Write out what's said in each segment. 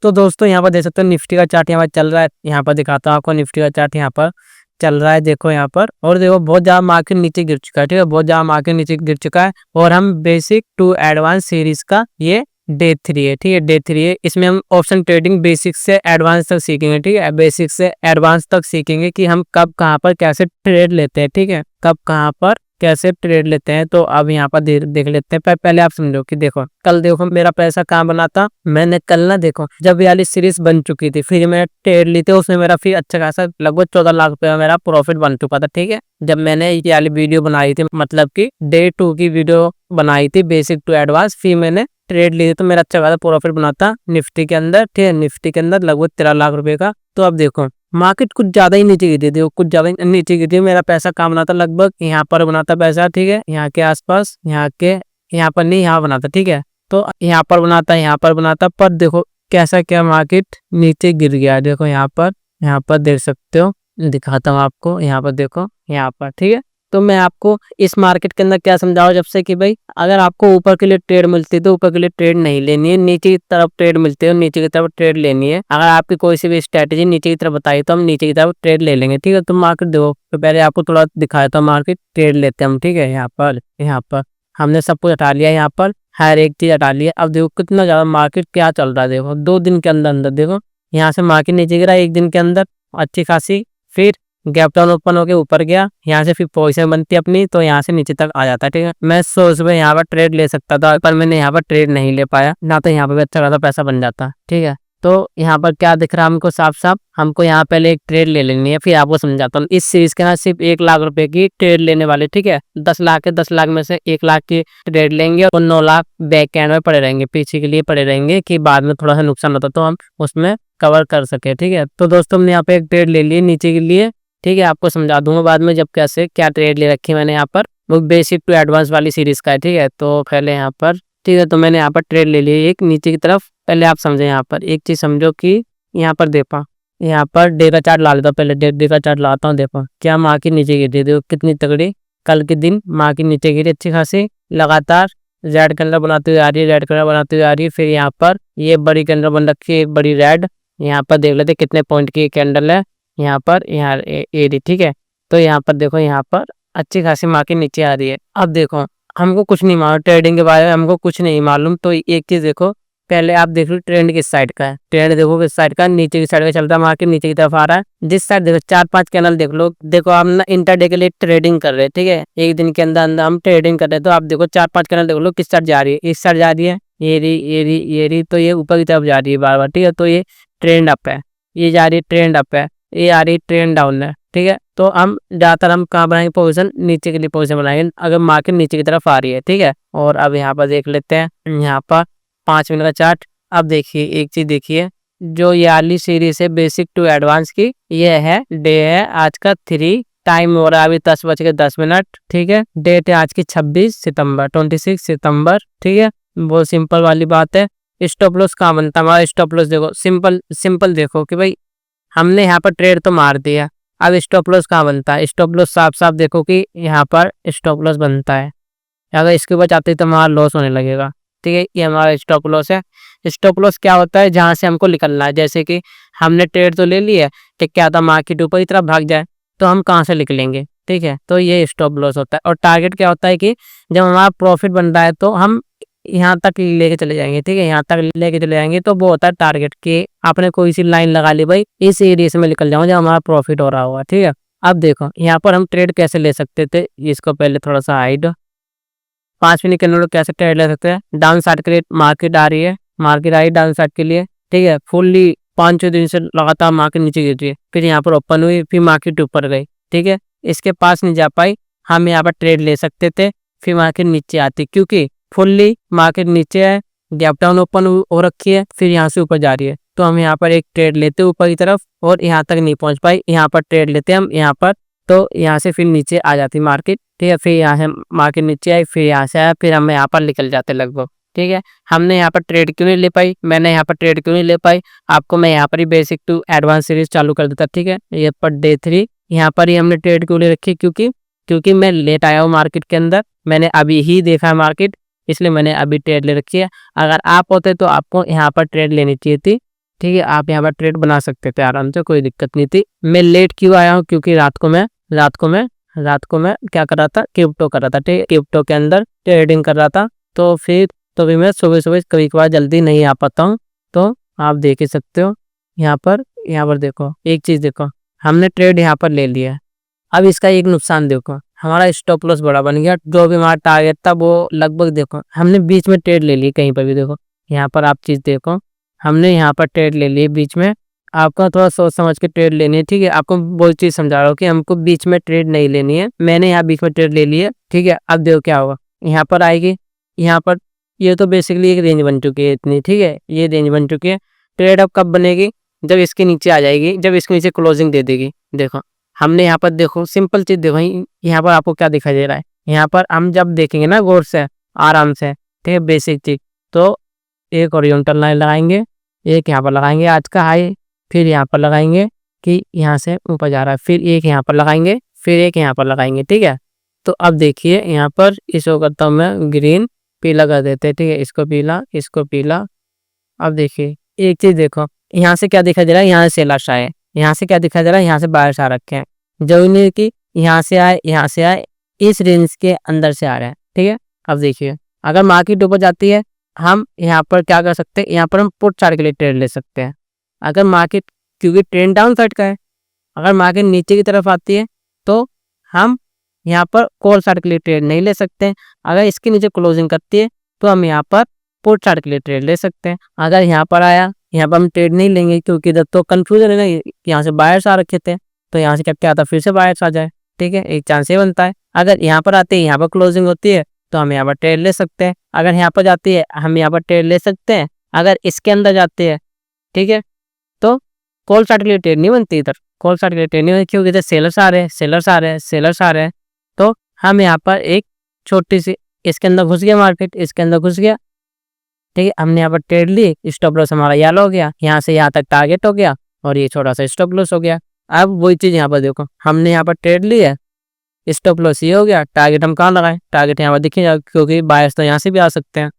तो दोस्तों यहाँ पर देख सकते हो निफ्टी का चार्ट यहाँ पर चल रहा है। यहाँ पर दिखाता हूँ आपको निफ्टी का चार्ट यहाँ पर चल रहा है, देखो यहाँ पर। और देखो बहुत ज़्यादा मार्केट नीचे गिर चुका है, ठीक है, बहुत ज़्यादा मार्केट नीचे गिर चुका है। और हम बेसिक टू एडवांस सीरीज का ये डे 3 है, ठीक है, डे 3 है। इसमें हम ऑप्शन ट्रेडिंग बेसिक से एडवांस तक सीखेंगे, ठीक है, बेसिक से एडवांस तक सीखेंगे कि हम कब कहाँ पर कैसे ट्रेड लेते हैं, ठीक है, कब कहाँ पर कैसे ट्रेड लेते हैं। तो अब यहाँ पर देख लेते हैं। पहले आप समझो कि देखो कल देखो मेरा पैसा कहाँ बना था। मैंने कल ना देखो जब वाली सीरीज बन चुकी थी, फिर मैंने ट्रेड ली थी, उसमें मेरा फिर अच्छा खासा लगभग 14 लाख रुपया मेरा प्रॉफिट बन चुका था, ठीक है। जब मैंने ये वाली वीडियो बनाई थी, मतलब कि डे 2 की वीडियो बनाई थी बेसिक टू एडवांस, फिर मैंने ट्रेड ली थी तो मेरा अच्छा खासा प्रॉफिट बना था निफ्टी के अंदर, ठीक है, निफ्टी के अंदर लगभग 13 लाख रुपए का। तो अब देखो मार्केट कुछ ज्यादा ही नीचे गिरी थी, कुछ ज्यादा ही नीचे गिरी थी। मेरा पैसा कहाँ बना था, लगभग यहाँ पर बना था पैसा, ठीक है, यहाँ के आसपास, यहाँ पर नहीं, यहाँ बना था, ठीक है। तो यहाँ पर बना था, यहाँ पर बना था, पर देखो कैसा क्या मार्केट नीचे गिर गया। देखो यहाँ पर देख सकते हो, दिखाता हूँ आपको, यहाँ पर देखो, यहाँ पर, ठीक है। तो मैं आपको इस मार्केट के अंदर क्या समझाऊं, जब से कि भाई अगर आपको ऊपर के लिए ट्रेड मिलती है तो ऊपर के लिए ट्रेड नहीं लेनी है, नीचे की तरफ ट्रेड मिलती है नीचे की तरफ ट्रेड लेनी है। अगर आपकी कोई सी भी स्ट्रेटेजी नीचे की तरफ बताई तो हम नीचे की तरफ ट्रेड ले लेंगे, ठीक है। तो मार्केट देखो, तो पहले आपको थोड़ा दिखाया था मार्केट ट्रेड लेते हैं हम, ठीक है। यहाँ पर हमने सब कुछ हटा लिया, यहाँ पर हर एक चीज हटा लिया। अब देखो कितना ज्यादा मार्केट क्या चल रहा है, देखो 2 दिन के अंदर अंदर देखो यहाँ से मार्केट नीचे गिरा 1 दिन के अंदर अच्छी खासी, फिर गैप डाउन ओपन होके ऊपर गया, यहाँ से फिर पोजीशन बनती है अपनी, तो यहाँ से नीचे तक आ जाता है, ठीक है। मैं सोच में यहाँ पर ट्रेड ले सकता था, पर मैंने यहाँ पर ट्रेड नहीं ले पाया ना, तो यहाँ पर भी अच्छा खासा पैसा बन जाता, ठीक है। तो यहाँ पर क्या दिख रहा है हमको साफ साफ, हमको यहाँ पहले एक ट्रेड ले लेनी है, फिर आपको समझाता हूँ। इस सीरीज के ना सिर्फ 1 लाख रुपए की ट्रेड लेने वाले, ठीक है। 10 लाख है, 10 लाख में से 1 लाख की ट्रेड लेंगे और 9 लाख बैक एंड में पड़े रहेंगे, पीछे के लिए पड़े रहेंगे कि बाद में थोड़ा सा नुकसान होता तो हम उसमें कवर कर सके, ठीक है। तो दोस्तों हमने यहाँ पे एक ट्रेड ले ली नीचे के लिए, ठीक है, आपको समझा दूंगा बाद में जब कैसे क्या ट्रेड ले रखी मैंने यहाँ पर। वो बेसिक टू एडवांस वाली सीरीज का है, ठीक है। तो पहले यहाँ पर, ठीक है, तो मैंने यहाँ पर ट्रेड ले ली एक नीचे की तरफ। पहले आप समझे, यहाँ पर एक चीज समझो कि यहाँ पर देखो, यहाँ पर डे का चार्ट ला लेता हूँ, पहले डे का चार्ट लाता हूँ। देखो क्या मार्केट नीचे गिरी, देखो कितनी तगड़ी कल के दिन मार्केट नीचे गिरी अच्छी खासी, लगातार रेड कैंडल बनाती हुई आ रही है, रेड कैंडल बनाती हुई आ रही है। फिर यहाँ पर ये बड़ी कैंडल बन रखी है, एक बड़ी रेड। यहाँ पर देख लेते कितने पॉइंट की कैंडल है, यहाँ पर यहाँ एडी, ठीक है। तो यहाँ पर देखो, यहाँ पर अच्छी खासी मार्केट नीचे आ रही है। अब देखो हमको कुछ नहीं मालूम ट्रेडिंग के बारे में, हमको कुछ नहीं मालूम। तो एक चीज देखो, पहले आप देख लो ट्रेंड किस साइड का है, ट्रेंड देखो किस साइड का, नीचे की साइड का चलता है मार्केट, नीचे की तरफ आ रहा है। जिस साइड देखो 4-5 कैनल देख लो, देखो हम ना इंटरडे के लिए ट्रेडिंग कर रहे हैं, ठीक है, एक दिन के अंदर अंदर हम ट्रेडिंग कर रहे हैं। तो आप देखो 4-5 कैनल देख लो किस साइड जा रही है, इस साइड जा रही है, ये रही, तो ये ऊपर की तरफ जा रही है बार बार, ठीक है। तो ये ट्रेंड अप है, ये जा रही है ट्रेंड अप है, ये आ रही ट्रेंड डाउन है, ठीक है। तो हम ज्यादातर हम कहाँ बनाएंगे पोजीशन, नीचे के लिए पोजीशन बनाएंगे अगर मार्केट नीचे की तरफ आ रही है, ठीक है। और अब यहाँ पर देख लेते हैं, यहाँ पर 5 मिनट का चार्ट। अब देखिए एक चीज देखिए, जो ये वाली सीरीज है बेसिक टू एडवांस की, ये है डे है आज का 3, टाइम हो रहा है अभी 10:10, ठीक है। डेट है आज की 26 सितंबर, ठीक है। बहुत सिंपल वाली बात है। स्टॉप लॉस कहाँ बनता है हमारा, स्टॉप लॉस देखो सिंपल देखो कि भाई हमने यहाँ पर ट्रेड तो मार दिया, अब स्टॉप लॉस कहाँ बनता है। स्टॉप लॉस साफ साफ देखो कि यहाँ पर स्टॉप लॉस बनता है, अगर इसके ऊपर जाते तो हमारा लॉस होने लगेगा, ठीक है। ये हमारा स्टॉप लॉस है। स्टॉप लॉस क्या होता है, जहाँ से हमको निकलना है, जैसे कि हमने ट्रेड तो ले लिया कि क्या था मार्केट ऊपर की तरफ भाग जाए तो हम कहाँ से निकलेंगे, ठीक है। तो ये स्टॉप लॉस होता है। और टारगेट क्या होता है कि जब हमारा प्रॉफिट बन रहा है तो हम यहाँ तक लेके चले जाएंगे, ठीक है, यहाँ तक लेके चले जाएंगे। तो वो होता है टारगेट कि आपने कोई सी लाइन लगा ली, भाई इस एरिया से मैं निकल जाऊँ जब हमारा प्रॉफिट हो रहा होगा, ठीक है। अब देखो यहाँ पर हम ट्रेड कैसे ले सकते थे, इसको पहले थोड़ा सा हाइड, 5 मिनट के अंदर कैसे ट्रेड ले सकते हैं। डाउन साइड के लिए मार्केट आ रही है, मार्केट आई डाउन साइड के लिए, ठीक है। फुल्ली 5-6 दिन से लगातार मार्केट नीचे गिर रही है, फिर यहाँ पर ओपन हुई, फिर मार्केट ऊपर गई, ठीक है। इसके पास नहीं जा पाई, हम यहाँ पर ट्रेड ले सकते थे, फिर मार्केट नीचे आती, क्योंकि फुल्ली मार्केट नीचे है, गैप डाउन ओपन हो रखी है, फिर यहाँ से ऊपर जा रही है। तो हम यहाँ पर एक ट्रेड लेते ऊपर की तरफ और यहाँ तक नहीं पहुंच पाई, यहाँ पर ट्रेड लेते हम यहाँ पर, तो यहाँ से फिर नीचे आ जाती मार्केट, ठीक है। फिर यहाँ से मार्केट नीचे आई, फिर यहाँ से आया, फिर हम यहाँ पर निकल जाते लगभग, ठीक है। हमने यहाँ पर ट्रेड क्यों नहीं ले पाई, मैंने यहाँ पर ट्रेड क्यों नहीं ले पाई, आपको मैं यहाँ पर ही बेसिक टू एडवांस सीरीज चालू कर देता, ठीक है। ये पर डे 3 यहाँ पर ही हमने ट्रेड क्यों ले रखी, क्योंकि मैं लेट आया हूँ मार्केट के अंदर, मैंने अभी ही देखा है मार्केट, इसलिए मैंने अभी ट्रेड ले रखी है। अगर आप होते तो आपको यहाँ पर ट्रेड लेनी चाहिए थी, ठीक है, आप यहाँ पर ट्रेड बना सकते थे आराम से, कोई दिक्कत नहीं थी। मैं लेट क्यों आया हूँ, क्योंकि रात को मैं क्या कर रहा था, क्रिप्टो कर रहा था। ठीक है, क्रिप्टो के अंदर ट्रेडिंग कर रहा था। तो फिर तो भी मैं सुबह सुबह कभी कभार जल्दी नहीं आ पाता हूँ। तो आप देख ही सकते हो यहाँ पर देखो, एक चीज़ देखो, हमने ट्रेड यहाँ पर ले लिया है। अब इसका एक नुकसान देखो, हमारा स्टॉप लॉस बड़ा बन गया। जो भी हमारा टारगेट था वो लगभग देखो, हमने बीच में ट्रेड ले ली। कहीं पर भी देखो, यहाँ पर आप चीज़ देखो, हमने यहाँ पर ट्रेड ले ली बीच में। आपका थोड़ा सोच समझ के ट्रेड लेनी है। ठीक है, आपको बहुत चीज़ समझा रहा हूँ कि हमको बीच में ट्रेड नहीं लेनी है। मैंने यहाँ बीच में ट्रेड ले ली है। ठीक है, अब देखो क्या होगा, यहाँ पर आएगी, यहाँ पर ये तो बेसिकली एक रेंज बन चुकी है इतनी। ठीक है, ये रेंज बन चुकी है। ट्रेड अब कब बनेगी, जब इसके नीचे आ जाएगी, जब इसके नीचे क्लोजिंग दे देगी। देखो हमने यहाँ पर देखो सिंपल चीज़ देखो, यहाँ पर आपको क्या दिखाई दे रहा है, यहाँ पर हम जब देखेंगे ना गौर से आराम से, ठीक है, बेसिक चीज, तो एक हॉरिजॉन्टल लाइन लगाएंगे, एक यहाँ पर लगाएंगे आज का हाई, फिर यहाँ पर लगाएंगे कि यहाँ से ऊपर जा रहा है, फिर एक यहाँ पर लगाएंगे, फिर एक यहाँ पर लगाएंगे। ठीक है, तो अब देखिए यहाँ पर इसको करता हूँ मैं ग्रीन, पीला कर देते हैं। ठीक है, इसको पीला, इसको पीला। अब देखिए एक चीज देखो, यहाँ से क्या दिखाई दे रहा है, यहाँ से सेलर्स आए, यहाँ से क्या दिखाई दे रहा है, यहाँ से बायर्स आ रखे हैं। जरूरी नहीं कि यहाँ से आए, यहाँ से आए, इस रेंज के अंदर से आ रहे हैं। ठीक है, अब देखिए अगर मार्केट ऊपर जाती है, हम यहाँ पर क्या कर सकते हैं, यहाँ पर हम पुट चार्ट के लिए ट्रेड ले सकते हैं। अगर मार्केट, क्योंकि ट्रेंड डाउन साइड का है, अगर मार्केट नीचे की तरफ आती है तो हम यहाँ पर कॉल चार्ट के लिए ट्रेड नहीं ले सकते हैं। अगर इसके नीचे क्लोजिंग करती है तो हम यहाँ पर पुट चार्ट के लिए ट्रेड ले सकते हैं। अगर यहाँ पर आया, यहाँ पर हम ट्रेड नहीं लेंगे, क्योंकि इधर तो कंफ्यूजन है ना, यहाँ से बायर्स आ रखे थे, तो यहाँ से क्या आता, फिर से बायर्स आ जाए। ठीक है, एक चांस ये बनता है। अगर यहाँ पर आते हैं, यहाँ पर क्लोजिंग होती है, तो हम यहाँ पर ट्रेड ले सकते हैं। अगर यहाँ पर जाती है, हम यहाँ पर ट्रेड ले सकते हैं। अगर इसके अंदर जाती है, ठीक है, तो कॉल चार्ट के लिए ट्रेड नहीं बनती, इधर कॉल चार्ट के लिए ट्रेड नहीं बनती, क्योंकि इधर सेलर्स आ रहे हैं, सेलर्स आ रहे हैं, सेलर्स आ रहे हैं। तो हम यहाँ पर एक छोटी सी, इसके अंदर घुस गया मार्केट, इसके अंदर घुस गया। ठीक है, हमने यहाँ पर ट्रेड ली, स्टॉप लॉस हमारा येलो हो गया, यहाँ से यहाँ तक टारगेट हो गया, और ये छोटा सा स्टॉप लॉस हो गया। अब वही चीज़ यहाँ पर देखो, हमने यहाँ पर ट्रेड ली है, स्टॉप लॉस ये हो गया, टारगेट हम कहाँ लगाए, टारगेट यहाँ पर दिखेगा, क्योंकि बायर्स तो यहाँ से भी आ सकते हैं।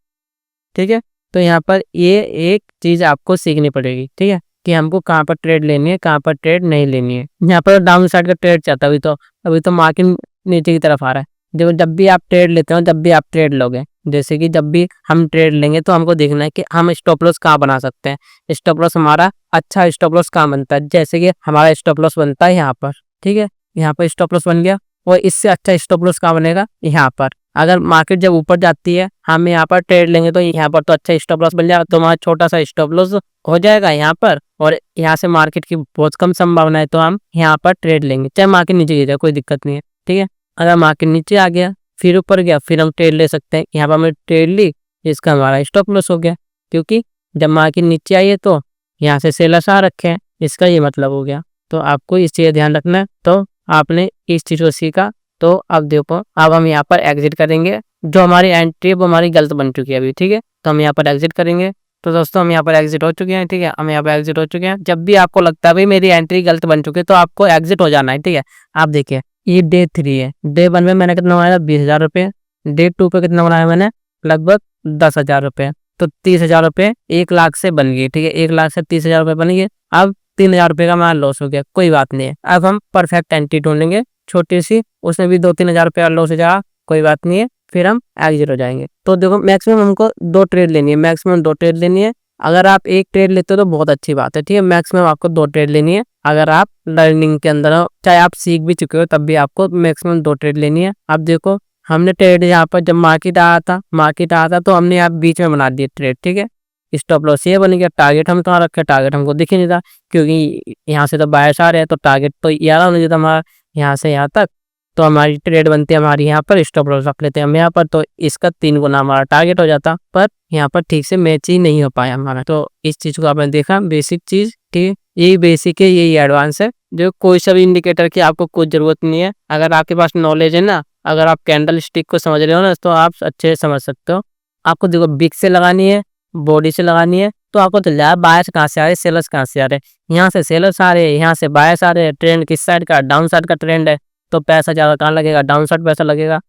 ठीक है, तो यहाँ पर ये एक चीज़ आपको सीखनी पड़ेगी। ठीक है, कि हमको कहाँ पर ट्रेड लेनी है, कहाँ पर ट्रेड नहीं लेनी है। यहाँ पर डाउन साइड का ट्रेड चाहता है, अभी तो मार्केट नीचे की तरफ आ रहा है। जब भी आप ट्रेड लेते हो, जब भी आप ट्रेड लोगे, जैसे कि जब भी हम ट्रेड लेंगे तो हमको देखना है कि हम स्टॉप लॉस कहाँ बना सकते हैं। स्टॉप लॉस हमारा अच्छा स्टॉप लॉस कहाँ बनता है, जैसे कि हमारा स्टॉप लॉस बनता है यहाँ पर। ठीक है, यहाँ पर स्टॉप लॉस बन गया, और इससे अच्छा स्टॉप लॉस कहाँ बनेगा, यहाँ पर। अगर मार्केट जब ऊपर जाती है, हम यहाँ पर ट्रेड लेंगे, तो यहाँ पर तो अच्छा स्टॉप लॉस बन जाएगा, तो हमारा छोटा सा स्टॉप लॉस हो जाएगा यहाँ पर, और यहाँ से मार्केट की बहुत कम संभावना है, तो हम यहाँ पर ट्रेड लेंगे, चाहे मार्केट नीचे गिर जाए, कोई दिक्कत नहीं है। ठीक है, अगर मार्केट नीचे आ गया, फिर ऊपर गया, फिर हम ट्रेड ले सकते हैं। यहाँ पर हमने ट्रेड ली, इसका हमारा स्टॉप लॉस हो गया, क्योंकि जब मार्केट नीचे आई है तो यहाँ से सेलर्स आ रखे हैं, इसका ये मतलब हो गया। तो आपको इस चीज़ ध्यान रखना है। तो आपने इस चीज़ को सीखा, तो अब देखो, अब हम यहाँ पर एग्जिट करेंगे। जो हमारी एंट्री है वो हमारी गलत बन चुकी है अभी। ठीक है, तो हम यहाँ पर एग्जिट करेंगे। तो दोस्तों हम यहाँ पर एग्जिट हो चुके हैं। ठीक है, हम यहाँ पर एग्जिट हो चुके हैं। जब भी आपको लगता है भाई मेरी एंट्री गलत बन चुकी है, तो आपको एग्जिट हो जाना है। ठीक है, आप देखिए ये डे 3 है, डे 1 में मैंने कितना बनाया, 20,000 रुपये। डे 2 पे कितना बनाया मैंने, लगभग 10,000 रुपये। तो 30,000 रुपये 1 लाख से बन गई। ठीक है, 1 लाख से 30,000 रुपये बन गए। अब 3,000 रुपये का हमारा लॉस हो गया, कोई बात नहीं है। अब हम परफेक्ट एंट्री ढूंढेंगे, छोटी सी, उसमें भी 2-3 हज़ार रुपये लॉस हो जाएगा, कोई बात नहीं है, फिर हम एग्जिट हो जाएंगे। तो देखो मैक्सिमम हमको 2 ट्रेड लेनी है, मैक्सिमम 2 ट्रेड लेनी है। अगर आप 1 ट्रेड लेते हो तो बहुत अच्छी बात है। ठीक है, मैक्सिमम आपको 2 ट्रेड लेनी है। अगर आप लर्निंग के अंदर हो, चाहे आप सीख भी चुके हो, तब भी आपको मैक्सिमम 2 ट्रेड लेनी है। अब देखो हमने ट्रेड यहाँ पर जब मार्केट आया था तो हमने यहाँ बीच में बना दिया ट्रेड। ठीक है, स्टॉप लॉस ये बन गया। टारगेट हम कहाँ रखे, टारगेट हमको दिख ही नहीं था, क्योंकि यहाँ से तो बायर्स आ रहे हैं, तो टारगेट तो ये होना चाहिए था हमारा यहाँ से यहाँ तक। तो हमारी ट्रेड बनती है हमारी यहाँ पर, स्टॉप लॉस रख लेते हैं हम यहाँ पर, तो इसका 3 गुना हमारा टारगेट हो जाता, पर यहाँ पर ठीक से मैच ही नहीं हो पाया हमारा। तो इस चीज़ को आपने देखा, बेसिक चीज़। ठीक है, यही बेसिक है, यही एडवांस है, जो कोई सा भी इंडिकेटर की आपको कुछ ज़रूरत नहीं है। अगर आपके पास नॉलेज है ना, अगर आप कैंडल स्टिक को समझ रहे हो ना, तो आप अच्छे से समझ सकते हो। आपको देखो बिग से लगानी है, बॉडी से लगानी है, तो आपको तो बायर्स कहाँ से आ रहे हैं, सेलर्स कहाँ से आ रहे हैं। यहाँ से सेलर्स आ रहे हैं, यहाँ से बायर्स आ रहे हैं। ट्रेंड किस साइड का, डाउन साइड का ट्रेंड है, तो पैसा ज़्यादा कहाँ लगेगा, डाउन साइड पैसा लगेगा।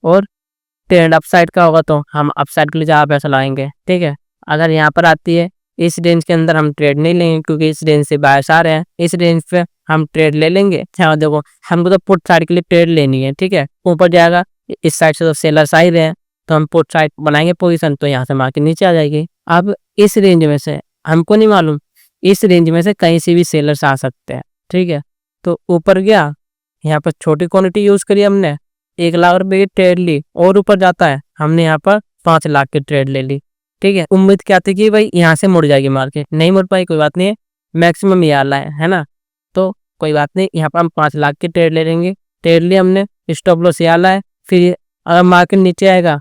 और ट्रेंड अप साइड का होगा तो हम अप साइड के लिए ज़्यादा पैसा लगाएंगे। ठीक है, अगर यहाँ पर आती है, इस रेंज के अंदर हम ट्रेड नहीं लेंगे क्योंकि इस रेंज से बायर्स आ रहे हैं, इस रेंज पे हम ट्रेड ले लेंगे। हाँ देखो हमको तो पुट साइड के लिए ट्रेड लेनी है, ठीक है, ऊपर जाएगा, इस साइड से तो सेलर्स आ ही रहे हैं तो हम पुट साइड बनाएंगे पोजीशन, तो यहाँ से मार्केट नीचे आ जाएगी। अब इस रेंज में से हमको नहीं मालूम, इस रेंज में से कहीं से भी सेलर्स आ सकते हैं, ठीक है। तो ऊपर गया, यहाँ पर छोटी क्वांटिटी यूज करी हमने, 1 लाख रुपए की ट्रेड ली, और ऊपर जाता है हमने यहाँ पर 5 लाख की ट्रेड ले ली, ठीक है। उम्मीद क्या थी कि भाई यहाँ से मुड़ जाएगी मार्केट, नहीं मुड़ पाई, कोई बात नहीं है, मैक्सिमम ये आला है ना, तो कोई बात नहीं, यहाँ पर हम 5 लाख की ट्रेड ले लेंगे। ट्रेड ली हमने, स्टॉप लॉस ये आला है, फिर अगर मार्केट नीचे आएगा,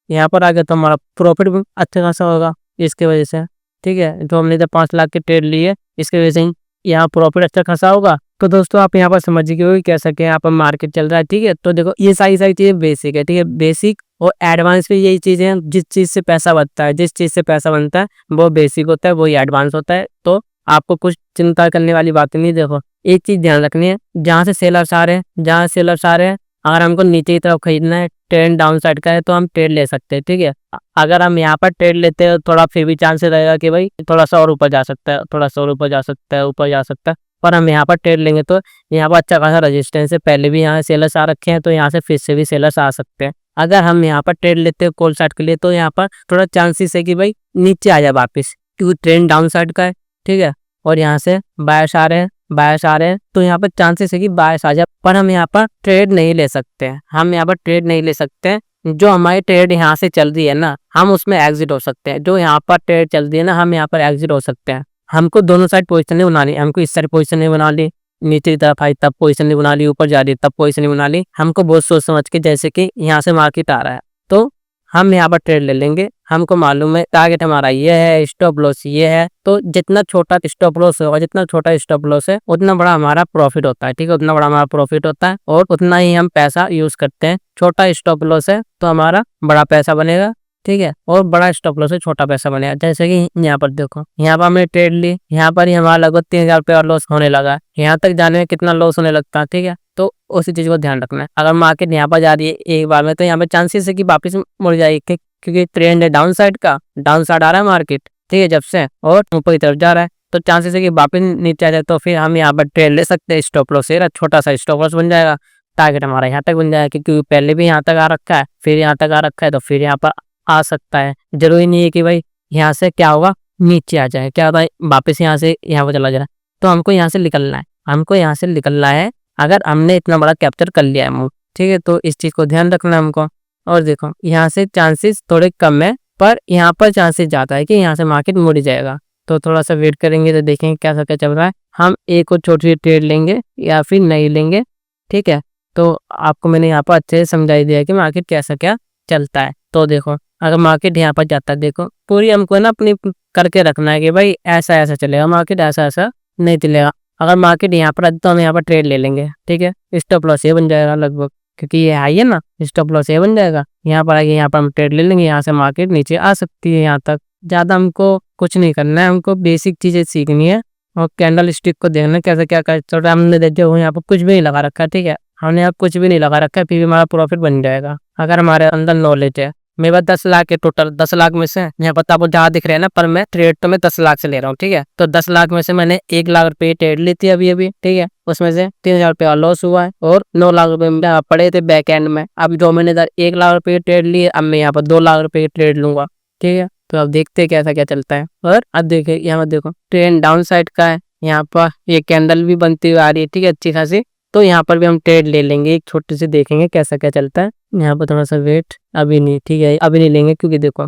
यहाँ पर आ गया तो हमारा प्रॉफिट भी अच्छा खासा होगा इसके वजह से, ठीक है। तो हमने जब 5 लाख की ट्रेड ली है, इसकी वजह से यहाँ प्रॉफिट अच्छा खासा होगा। तो दोस्तों आप यहाँ पर समझ गए हो कैसा क्या यहाँ पर मार्केट चल रहा है, ठीक है। तो देखो ये सारी चीजें बेसिक है, ठीक है, बेसिक और एडवांस भी यही चीजें हैं, जिस चीज से पैसा बनता है, जिस चीज से पैसा बनता है वो बेसिक होता है, वही एडवांस होता है। तो आपको कुछ चिंता करने वाली बात नहीं। देखो एक चीज ध्यान रखनी है, जहाँ से सेलर्स आ रहे हैं, जहाँ सेलर्स आ रहे हैं, अगर हमको नीचे की तरफ खरीदना है, ट्रेंड डाउन साइड का है, तो हम ट्रेड ले सकते हैं, ठीक है। अगर हम यहाँ पर ट्रेड लेते हैं थोड़ा फिर भी चांस रहेगा कि भाई थोड़ा सा और ऊपर जा सकता है, थोड़ा सा और ऊपर जा सकता है, ऊपर जा सकता है, पर हम यहाँ पर ट्रेड लेंगे तो यहाँ पर अच्छा खासा रेजिस्टेंस है, पहले भी यहाँ सेलर्स आ रखे हैं, तो यहाँ से फिर से भी सेलर्स आ सकते हैं। अगर हम यहाँ पर ट्रेड लेते हैं कॉल साइड के लिए, तो यहाँ पर थोड़ा चांसेस है कि भाई नीचे आ जाए वापस, क्योंकि ट्रेंड डाउन साइड का है, ठीक है, और यहाँ से बायर्स आ रहे हैं, बायर्स आ रहे हैं, तो यहाँ पर चांसेस है कि बायर्स आ जाए, पर हम यहाँ पर ट्रेड नहीं ले सकते हैं, हम यहाँ पर ट्रेड नहीं ले सकते हैं। जो हमारी ट्रेड यहाँ से चल रही है ना, हम उसमें एग्जिट हो सकते हैं, जो यहाँ पर ट्रेड चल रही है ना, हम यहाँ पर एग्जिट हो सकते हैं। हमको दोनों साइड पोजीशन नहीं बनानी, हमको इस साइड पोजीशन नहीं बना ली, नीचे की तरफ आई तब पोजीशन नहीं बना ली, ऊपर जा रही तब पोजीशन नहीं बना ली, हमको बहुत सोच समझ के, जैसे कि यहाँ से मार्केट आ रहा है तो हम यहाँ पर ट्रेड ले लेंगे। हमको मालूम है टारगेट हमारा ये है, स्टॉप लॉस ये है, तो जितना छोटा स्टॉप लॉस होगा, जितना छोटा स्टॉप लॉस है उतना बड़ा हमारा प्रॉफिट होता है, ठीक है, उतना बड़ा हमारा प्रॉफिट होता है और उतना ही हम पैसा यूज करते हैं। छोटा स्टॉप लॉस है तो हमारा बड़ा पैसा बनेगा, ठीक है, और बड़ा स्टॉप लॉस से छोटा पैसा बनेगा। जैसे कि यहाँ पर देखो, यहाँ पर हमने ट्रेड ली, यहाँ पर ही हमारा लगभग 3,000 रुपये और लॉस होने लगा, यहाँ तक जाने में कितना लॉस होने लगता है, ठीक है। तो उसी चीज को ध्यान रखना है। अगर मार्केट यहाँ पर जा रही है एक बार में, तो यहाँ पे चांसेस है कि वापस मुड़ जाएगी, क्योंकि ट्रेंड है डाउन साइड का, डाउन साइड आ रहा है मार्केट, ठीक है, जब से, और ऊपर की तरफ जा रहा है, तो चांसेस है कि वापस नीचे आ जाए, तो फिर हम यहाँ पर ट्रेड ले सकते हैं। स्टॉप लॉस है, छोटा सा स्टॉप लॉस बन जाएगा, टारगेट हमारा यहाँ तक बन जाएगा, क्योंकि पहले भी यहाँ तक आ रखा है, फिर यहाँ तक आ रखा है, तो फिर यहाँ पर आ सकता है। जरूरी नहीं है कि भाई यहाँ से क्या होगा नीचे आ जाए, क्या होता है वापस यहाँ से यहाँ पर चला जा रहा है, तो हमको यहाँ से निकलना है, हमको यहाँ से निकलना है। अगर हमने इतना बड़ा कैप्चर कर लिया है मूव, ठीक है, तो इस चीज को ध्यान रखना है हमको। और देखो यहाँ से चांसेस थोड़े कम है, पर यहाँ पर चांसेस ज्यादा है कि यहाँ से मार्केट मुड़ जाएगा, तो थोड़ा सा वेट करेंगे तो देखेंगे क्या क्या चल रहा है। हम एक और छोटी ट्रेड लेंगे या फिर नहीं लेंगे, ठीक है। तो आपको मैंने यहाँ पर अच्छे से समझाई दिया कि मार्केट कैसा क्या चलता है। तो देखो अगर मार्केट यहाँ पर जाता है, देखो पूरी हमको ना अपनी करके रखना है कि भाई ऐसा ऐसा चलेगा मार्केट, ऐसा ऐसा नहीं चलेगा। अगर मार्केट यहाँ पर तो हम यहाँ पर ट्रेड ले लेंगे, ठीक है, स्टॉप लॉस ये बन जाएगा लगभग, क्योंकि ये हाई है ना, स्टॉप लॉस ये बन जाएगा, यहाँ पर आगे यहाँ पर हम ट्रेड ले लेंगे, यहाँ से मार्केट नीचे आ सकती है। यहाँ तक ज़्यादा हमको कुछ नहीं करना है, हमको बेसिक चीज़ें सीखनी है और कैंडल स्टिक को देखना कैसे क्या चल रहा है। हमने देखो यहाँ पर कुछ भी नहीं लगा रखा है, ठीक है, हमने यहाँ कुछ भी नहीं लगा रखा है, फिर भी हमारा प्रॉफिट बन जाएगा अगर हमारे अंदर नॉलेज है। मेरे पास 10 लाख है टोटल, 10 लाख में से यहाँ पर आपको जहाँ दिख रहे हैं ना, पर मैं ट्रेड तो मैं 10 लाख से ले रहा हूँ, ठीक है। तो 10 लाख में से मैंने 1 लाख रुपए ट्रेड ली थी अभी अभी, ठीक है, उसमें से 3,000 रुपया लॉस हुआ है और 9 लाख रुपए पड़े थे बैक एंड में। अब जो मैंने 1 लाख रुपए ट्रेड लिए, अब मैं यहाँ पर 2 लाख रुपए ट्रेड लूंगा, ठीक है। तो अब देखते हैं कैसा क्या चलता है। और अब देखिए यहाँ पर देखो ट्रेंड डाउन साइड का है, यहाँ पर ये कैंडल भी बनती हुई आ रही है, ठीक है, अच्छी खासी। तो यहाँ पर भी हम ट्रेड ले लेंगे, एक छोटे से देखेंगे कैसा क्या चलता है। यहाँ पर थोड़ा सा वेट, अभी नहीं, ठीक है, अभी नहीं लेंगे, क्योंकि देखो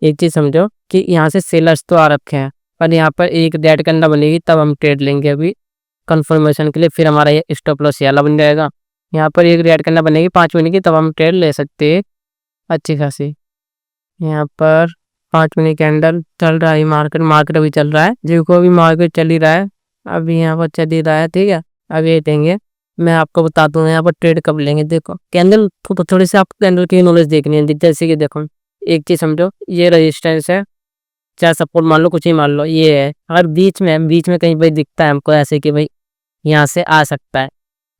एक चीज समझो कि यहाँ से सेलर्स तो आ रखे हैं, पर यहाँ पर एक डेड कैंडल बनेगी तब हम ट्रेड लेंगे अभी कंफर्मेशन के लिए, फिर हमारा ये स्टॉप लॉस वाला बन जाएगा। यहाँ पर एक रेड कैंडल बनेगी 5 मिनट की, तब हम ट्रेड ले सकते हैं अच्छी खासी। यहाँ पर 5 मिनट कैंडल चल रहा है, मार्केट अभी चल रहा है, जिनको अभी मार्केट चल ही रहा है, अभी यहाँ पर चल ही रहा है, ठीक है। अभी ये देंगे, मैं आपको बताता हूँ यहाँ पर ट्रेड कब लेंगे। देखो कैंडल थोड़ी सी आपको कैंडल की नॉलेज देखनी है, जैसे कि देखो एक चीज समझो, ये रेजिस्टेंस है, चाहे सपोर्ट मान लो, कुछ ही मान लो, ये है। अगर बीच में कहीं भाई दिखता है हमको ऐसे कि भाई यहाँ से आ सकता है,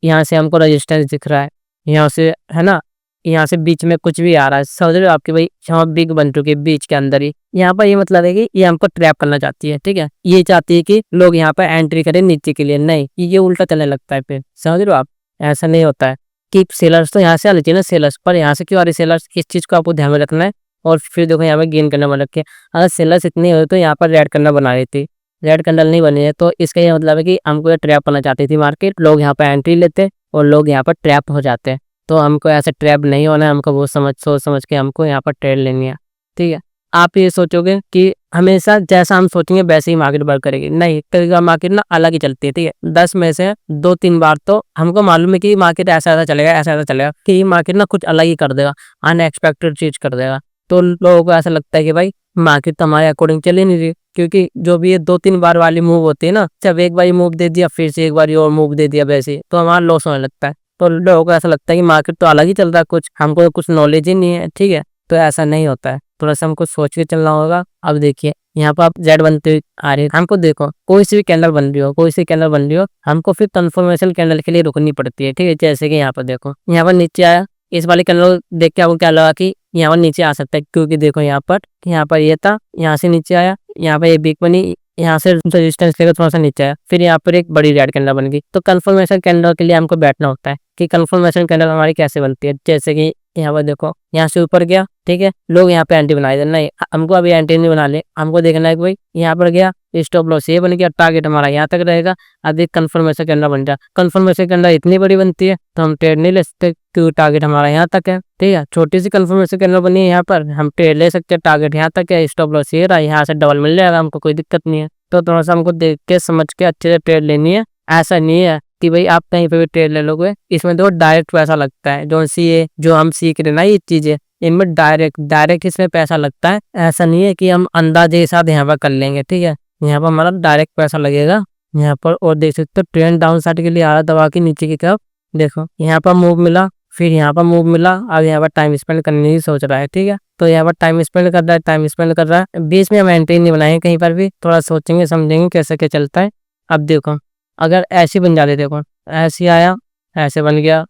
यहाँ से हमको रेजिस्टेंस दिख रहा है, यहाँ से, है ना, यहाँ से बीच में कुछ भी आ रहा है, समझ रहे हो आपकी भाई यहाँ बिग बन चुकी है बीच के अंदर ही। यहाँ पर ये मतलब है कि ये हमको ट्रैप करना चाहती है, ठीक है, ये चाहती है कि लोग यहाँ पर एंट्री करें नीचे के लिए, नहीं ये उल्टा चलने लगता है फिर, समझ रहे हो आप। ऐसा नहीं होता है कि सेलर्स तो यहाँ से आनी चाहिए ना सेलर्स, पर यहाँ से क्यों आ रही सेलर्स, इस चीज़ को आपको ध्यान में रखना है। और फिर देखो यहाँ पे गेन करना बन रखे, अगर सेलर्स इतनी हो तो यहाँ पर रेड करना बना रही थी, रेड कैंडल नहीं बनी है, तो इसका ये मतलब है कि हमको ये ट्रैप करना चाहती थी मार्केट, लोग यहाँ पर एंट्री लेते और लोग यहाँ पर ट्रैप हो जाते हैं। तो हमको ऐसे ट्रैप नहीं होना है, हमको वो सोच समझ के हमको यहाँ पर ट्रेड लेनी है, ठीक है। आप ये सोचोगे कि हमेशा जैसा हम सोचेंगे वैसे ही मार्केट वर्क करेगी, नहीं, कभी कभी मार्केट ना अलग ही चलती है, ठीक है। 10 में से 2-3 बार तो हमको मालूम है कि मार्केट ऐसा ऐसा चलेगा, ऐसा ऐसा चलेगा, कि ये मार्केट ना कुछ अलग ही कर देगा, अनएक्सपेक्टेड चीज कर देगा। तो लोगों को ऐसा लगता है कि भाई मार्केट तो हमारे अकॉर्डिंग चल ही नहीं रही, क्योंकि जो भी ये 2-3 बार वाली मूव होती है ना, जब एक बार मूव दे दिया फिर से एक बार और मूव दे दिया वैसे, तो हमारा लॉस होने लगता है। तो लोगों को ऐसा लगता है कि मार्केट तो अलग ही चल रहा है, कुछ हमको तो कुछ नॉलेज ही नहीं है, ठीक है। तो ऐसा नहीं होता है, थोड़ा सा हमको सोच के चलना होगा। अब देखिए यहाँ पर आप जेड बनते हुए आ रही है, हमको देखो कोई सी भी कैंडल बन रही हो, कोई सी कैंडल बन रही हो, हमको फिर कंफर्मेशन कैंडल के लिए रुकनी पड़ती है, ठीक है। जैसे कि यहाँ पर देखो, यहाँ पर नीचे आया, इस वाली कैंडल देख के आपको क्या लगा कि यहाँ पर नीचे आ सकता है, क्योंकि देखो यहाँ पर ये था, यहाँ से नीचे आया, यहाँ पर ये बिग बनी, यहाँ से रेजिस्टेंस लेकर थोड़ा सा नीचे आया, फिर यहाँ पर एक बड़ी रेड कैंडल बन गई। तो कंफर्मेशन कैंडल के लिए हमको बैठना होता है कि कंफर्मेशन कैंडल हमारी कैसे बनती है। जैसे कि यहाँ पर देखो, यहाँ से ऊपर गया, ठीक है, लोग यहाँ पे एंट्री बनाए थे, नहीं हमको अभी एंट्री नहीं बना ले, हमको देखना है कि भाई यहाँ पर गया, स्टॉप लॉस ये बन गया, टारगेट हमारा यहाँ तक रहेगा, अधिक कंफर्मेशन कैंडल बन जाए। कंफर्मेशन कैंडल इतनी बड़ी बनती है तो हम ट्रेड नहीं ले सकते, क्योंकि टारगेट हमारा यहाँ तक है, ठीक है। छोटी सी कंफर्मेशन कैंडल बनी है यहाँ पर, हम ट्रेड ले सकते हैं, टारगेट यहाँ तक है, स्टॉप लॉस ये रहा, यहाँ से डबल मिल जाएगा, हमको कोई दिक्कत नहीं है। तो थोड़ा सा हमको देख के समझ के अच्छे से ट्रेड लेनी है। ऐसा नहीं है कि भाई आप कहीं पे भी ट्रेड ले लोगे, इसमें तो डायरेक्ट पैसा लगता है, जो हम सीख रहे ना ये चीजें, इनमें डायरेक्ट इसमें पैसा लगता है। ऐसा नहीं है कि हम अंदाजे के साथ यहाँ पर कर लेंगे, ठीक है, यहाँ पर हमारा डायरेक्ट पैसा लगेगा यहाँ पर। और देख सकते हो ट्रेंड डाउन साइड के लिए आ रहा दबा के नीचे की तरफ, देखो यहाँ पर मूव मिला, फिर यहाँ पर मूव मिला, अब यहाँ पर टाइम स्पेंड करने की सोच रहा है, ठीक है। तो यहाँ पर टाइम स्पेंड कर रहा है, बीच में हम एंट्री नहीं बनाएंगे कहीं पर भी, थोड़ा सोचेंगे समझेंगे कैसे क्या चलता है। अब देखो अगर ऐसी बन जाती, देखो ऐसे आया, ऐसे बन गया,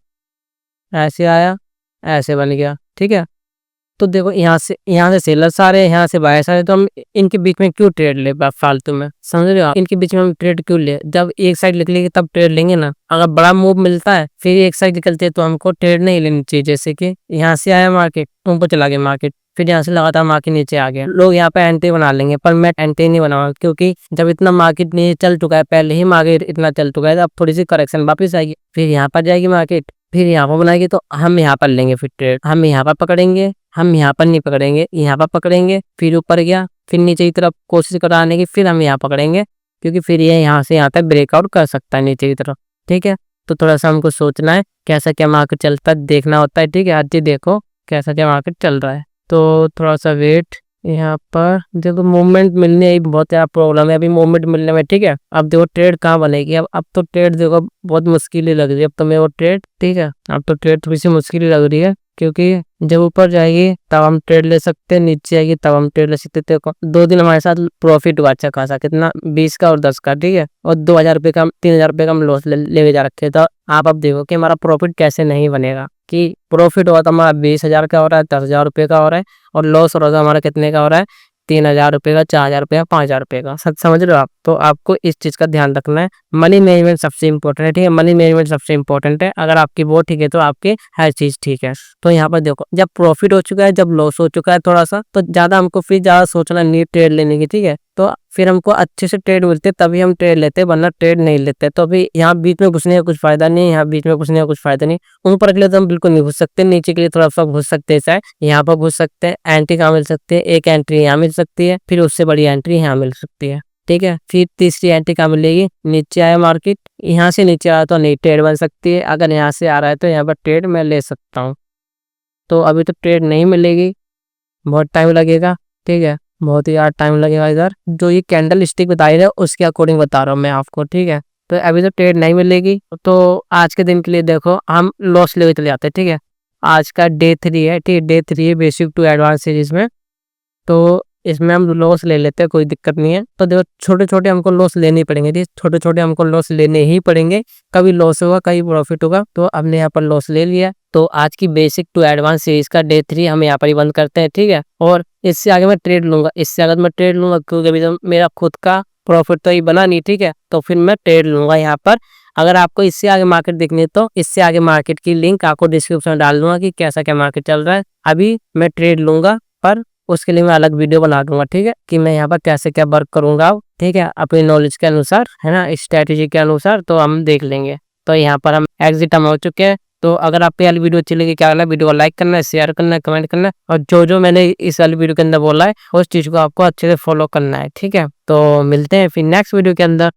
ऐसे आया, ऐसे बन गया, ठीक है। तो देखो यहाँ से सेलर्स आ रहे हैं, यहाँ से बायर्स आ रहे हैं, तो हम इनके बीच में क्यों ट्रेड ले फालतू में, समझ रहे हो आप? इनके बीच में हम ट्रेड क्यों ले, जब एक साइड निकलेगी तब ट्रेड लेंगे ना। अगर बड़ा मूव मिलता है फिर एक साइड निकलती है तो हमको ट्रेड नहीं लेनी चाहिए। जैसे कि यहाँ से आया मार्केट, ऊपर चला गया मार्केट, फिर यहाँ से लगातार मार्केट नीचे आ गया, लोग यहाँ पे एंट्री बना लेंगे, पर मैं एंट्री नहीं बनाऊंगा, क्योंकि जब इतना मार्केट नीचे चल चुका है, पहले ही मार्केट इतना चल चुका है, अब थोड़ी सी करेक्शन वापस आएगी, फिर यहाँ पर जाएगी मार्केट, फिर यहाँ पर बनाएगी, तो हम यहाँ पर लेंगे फिर ट्रेड, हम यहाँ पर पकड़ेंगे, हम यहाँ पर नहीं पकड़ेंगे, यहाँ पर पकड़ेंगे, फिर ऊपर गया, फिर नीचे की तरफ कोशिश कराने की, फिर हम यहाँ पकड़ेंगे, क्योंकि फिर ये यहाँ से यहाँ तक ब्रेकआउट कर सकता है नीचे की तरफ, ठीक है। तो थोड़ा सा हमको सोचना है कैसा क्या मार्केट चलता है, देखना होता है, ठीक है। आज ये देखो कैसा क्या मार्केट चल रहा है, तो थोड़ा सा वेट, यहाँ पर देखो मूवमेंट मिलने ही बहुत ज़्यादा प्रॉब्लम है अभी मूवमेंट मिलने में, ठीक है। अब देखो ट्रेड कहाँ बनेगी, अब तो ट्रेड देखो बहुत मुश्किल ही लग रही है अब तो मेरे को ट्रेड, ठीक है। अब तो ट्रेड थोड़ी सी मुश्किल ही लग रही है, क्योंकि जब ऊपर जाएगी तब हम ट्रेड ले सकते हैं, नीचे आएगी तब हम ट्रेड ले सकते थे। 2 दिन हमारे साथ प्रॉफिट हुआ अच्छा खासा, कितना 20 का और 10 का, ठीक है। और 2000 रुपये का 3000 रुपये का हम लॉस ले जा रखे। तो आप अब देखो कि हमारा प्रॉफिट कैसे नहीं बनेगा, कि प्रॉफिट हुआ तो हमारा 20,000 का हो रहा है, 10,000 रुपये का हो रहा है, और लॉस हो रहा है हमारा कितने का हो रहा है, 3,000 रुपये का, 4,000 रुपये का, 5,000 रुपये का। समझ रहे हो आप? तो आपको इस चीज़ का ध्यान रखना है, मनी मैनेजमेंट सबसे इंपॉर्टेंट है, ठीक है। मनी मैनेजमेंट सबसे इंपॉर्टेंट है, अगर आपकी वो ठीक है तो आपकी हर चीज़ ठीक है। तो यहाँ पर देखो जब प्रॉफिट हो चुका है, जब लॉस हो चुका है थोड़ा सा, तो ज़्यादा हमको फिर ज़्यादा सोचना नहीं ट्रेड लेने की, ठीक है। तो फिर हमको अच्छे से ट्रेड मिलते तभी हम ट्रेड लेते, वरना ट्रेड नहीं लेते। तो अभी यहाँ बीच में घुसने का कुछ फायदा नहीं है, यहाँ बीच में घुसने का कुछ फायदा नहीं। ऊपर के लिए तो हम बिल्कुल नहीं घुस सकते, नीचे के लिए थोड़ा सा घुस सकते हैं, चाहे यहाँ पर घुस सकते हैं, एंट्री कहाँ मिल सकती है, एक एंट्री यहाँ मिल सकती है, फिर उससे बड़ी एंट्री यहाँ मिल सकती है, ठीक है। फिर तीसरी एंट्री कहाँ मिलेगी, नीचे आया मार्केट, यहाँ से नीचे आया तो नहीं ट्रेड बन सकती है, अगर यहाँ से आ रहा है तो यहाँ पर ट्रेड मैं ले सकता हूँ। तो अभी तो ट्रेड नहीं मिलेगी, बहुत टाइम लगेगा, ठीक है, बहुत ही यार टाइम लगेगा। इधर जो ये कैंडल स्टिक बता रहे उसके अकॉर्डिंग बता रहा हूँ मैं आपको, ठीक है। तो अभी तो ट्रेड नहीं मिलेगी, तो आज के दिन के लिए देखो हम लॉस लेके चले जाते हैं, ठीक है। आज का डे 3 है, ठीक है, डे 3 है बेसिक टू एडवांस सीरीज में। तो इसमें हम लॉस ले लेते हैं, कोई दिक्कत नहीं है। तो देखो छोटे छोटे हमको लॉस लेने ही पड़ेंगे, ठीक, छोटे छोटे हमको लॉस लेने ही पड़ेंगे, कभी लॉस होगा कभी प्रॉफिट होगा। तो हमने यहाँ पर लॉस ले लिया। तो आज की बेसिक टू एडवांस सीरीज का डे 3 हम यहाँ पर ही बंद करते हैं, ठीक है। और इससे आगे मैं ट्रेड लूंगा, इससे आगे मैं ट्रेड लूंगा क्योंकि अभी तो मेरा खुद का प्रॉफिट तो ही बना नहीं, ठीक है। तो फिर मैं ट्रेड लूंगा यहाँ पर। अगर आपको इससे आगे मार्केट देखनी है तो इससे आगे मार्केट की लिंक आपको डिस्क्रिप्शन में डाल दूंगा कि कैसा क्या मार्केट चल रहा है। अभी मैं ट्रेड लूंगा, पर उसके लिए मैं अलग वीडियो बना दूंगा, ठीक है, कि मैं यहाँ पर कैसे क्या वर्क करूंगा, ठीक है, अपनी नॉलेज के अनुसार, है ना, स्ट्रेटेजी के अनुसार। तो हम देख लेंगे। तो यहाँ पर हम एग्जिट हम हो चुके हैं। तो अगर आपको ये वाली वीडियो अच्छी लगी, क्या करना है, वीडियो को लाइक करना है, शेयर करना है, कमेंट करना है, और जो जो मैंने इस वाली वीडियो के अंदर बोला है उस चीज को आपको अच्छे से फॉलो करना है, ठीक है। तो मिलते हैं फिर नेक्स्ट वीडियो के अंदर।